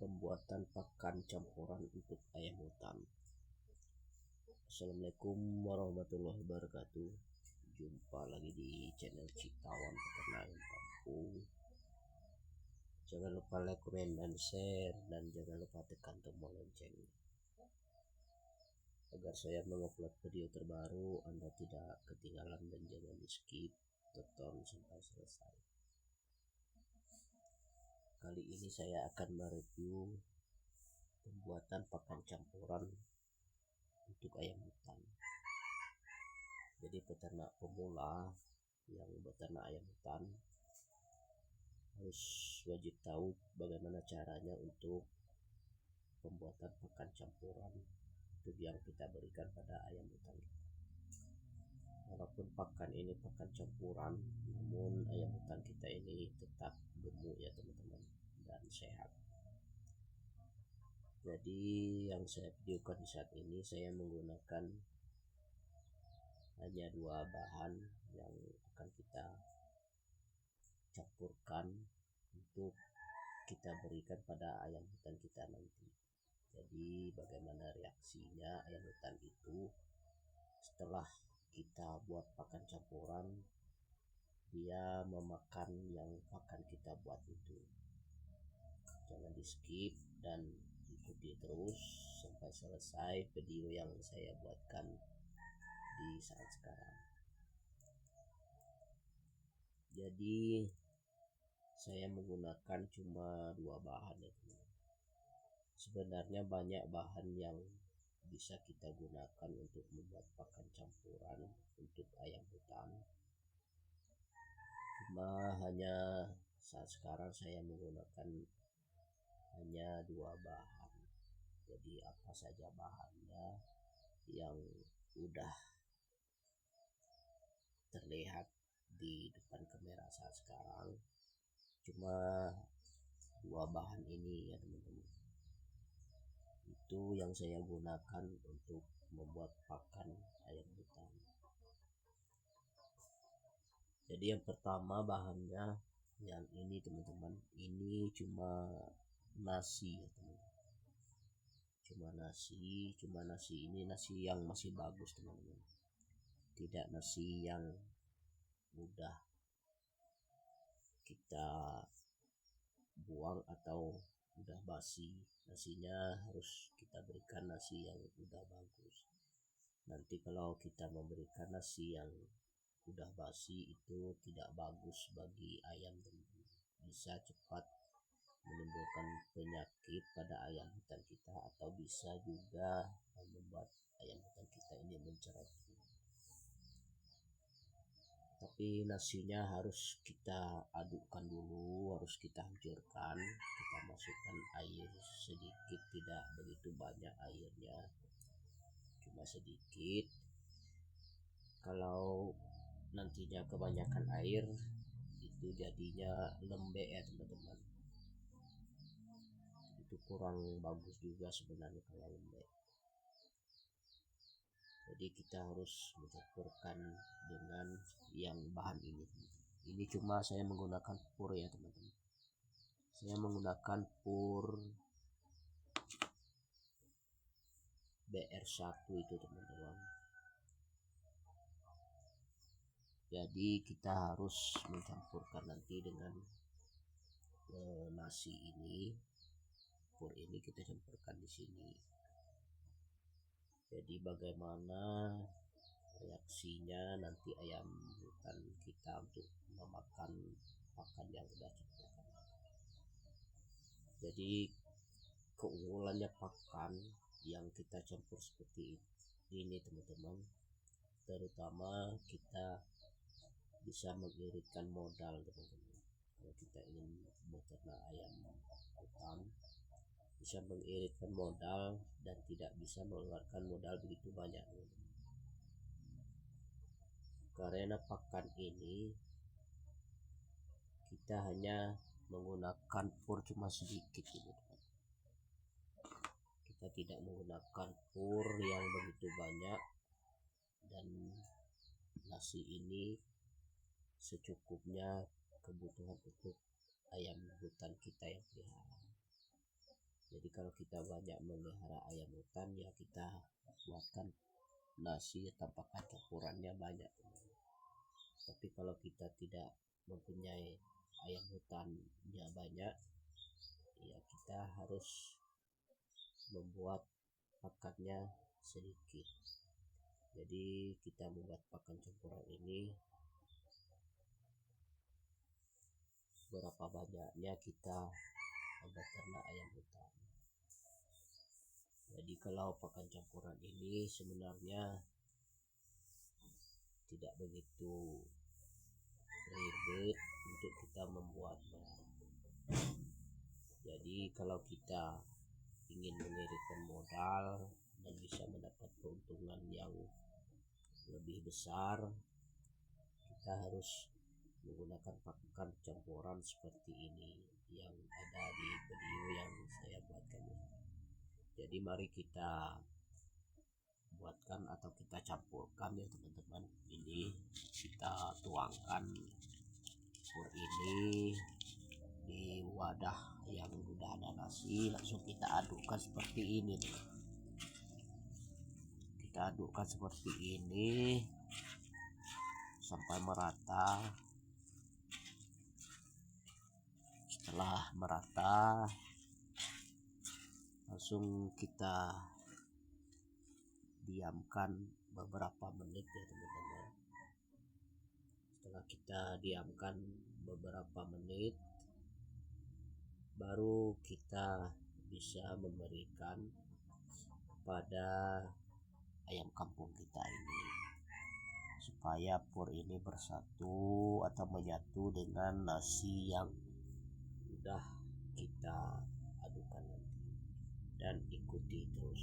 pembuatan pakan campuran untuk ayam hutan. Assalamualaikum warahmatullahi wabarakatuh. Jumpa lagi di channel Citawan Peternak Ayam Kampung. Jangan lupa like, komen, dan share, dan jangan lupa tekan tombol lonceng agar saya mengupload video terbaru Anda tidak ketinggalan, dan jangan di skip, tonton sampai selesai. Kali ini saya akan mereview pembuatan pakan campuran untuk ayam hutan. Jadi peternak pemula yang beternak ayam hutan harus wajib tahu bagaimana caranya untuk pembuatan pakan campuran untuk yang kita berikan pada ayam hutan kita. Walaupun pakan ini pakan campuran, namun ayam hutan kita ini tetap gemuk ya teman-teman, dan sehat. Jadi yang saya videokan di saat ini, saya menggunakan hanya dua bahan yang akan kita campurkan untuk kita berikan pada ayam hutan kita nanti. Jadi bagaimana reaksinya ayam hutan itu setelah kita buat pakan campuran, dia memakan yang pakan kita buat itu. Jangan di skip dan ikuti terus sampai selesai video yang saya buatkan di saat sekarang. Jadi saya menggunakan cuma dua bahan ya teman. Sebenarnya banyak bahan yang bisa kita gunakan untuk membuat pakan campuran untuk ayam hutan. Cuma hanya saat sekarang saya menggunakan hanya dua bahan. Jadi apa saja bahannya yang udah terlihat di depan kamera saat sekarang, cuma dua bahan ini ya teman-teman. Itu yang saya gunakan untuk membuat pakan ayam hutan. Jadi yang pertama bahannya yang ini teman-teman, ini cuma nasi ya teman-teman. Cuma nasi ini nasi yang masih bagus teman-teman, tidak nasi yang udah kita buang atau udah basi. Nasinya harus kita berikan nasi yang udah bagus. Nanti kalau kita memberikan nasi yang udah basi itu tidak bagus bagi ayam teman-teman, bisa cepat menimbulkan penyakit pada ayam hutan kita, atau bisa juga membuat ayam hutan kita ini menceret. Tapi nasinya harus kita adukkan dulu, harus kita hancurkan, kita masukkan air sedikit, tidak begitu banyak airnya, cuma sedikit. Kalau nantinya kebanyakan air itu jadinya lembek ya teman-teman, itu kurang bagus juga sebenarnya kalau lembek. Jadi kita harus mencampurkan dengan yang bahan ini. Ini cuma saya menggunakan pur ya teman-teman. Saya menggunakan pur BR1 itu teman-teman. Jadi kita harus mencampurkan nanti dengan nasi ini. Pur ini kita campurkan di sini. Jadi bagaimana reaksinya nanti ayam hutan kita untuk memakan pakan yang sudah campurkan. Jadi keunggulannya pakan yang kita campur seperti ini teman-teman, terutama kita bisa mengiritkan modal teman-teman. Kalau kita ingin beternak ayam hutan, bisa mengiritkan modal dan tidak bisa mengeluarkan modal begitu banyak teman-teman. Karena pakan ini kita hanya menggunakan pur cuma sedikit teman-teman. Kita tidak menggunakan pur yang begitu banyak, dan nasi ini secukupnya kebutuhan untuk ayam hutan kita yang pelihara. Jadi kalau kita banyak melihara ayam hutan ya kita buatkan nasi tanpa campurannya banyak. Tapi kalau kita tidak mempunyai ayam hutannya banyak, ya kita harus membuat pakannya sedikit. Jadi kita membuat pakan campuran ini berapa banyaknya kita beternak ayam hutan. Jadi kalau pakan campuran ini sebenarnya tidak begitu ribet untuk kita membuatnya. Jadi kalau kita ingin mengirimkan modal dan bisa mendapat keuntungan yang lebih besar, kita harus menggunakan pakan campuran seperti ini yang ada di video yang saya buatkan. Jadi mari kita buatkan atau kita campurkan ya teman-teman. Ini kita tuangkan pur ini di wadah yang udah ada nasi, langsung kita adukkan seperti ini. Kita adukkan seperti ini sampai merata. Setelah merata, langsung kita diamkan beberapa menit ya teman-teman. Setelah kita diamkan beberapa menit, baru kita bisa memberikan pada ayam kampung kita ini supaya pur ini bersatu atau menyatu dengan nasi yang udah kita adukan nanti. Dan ikuti terus.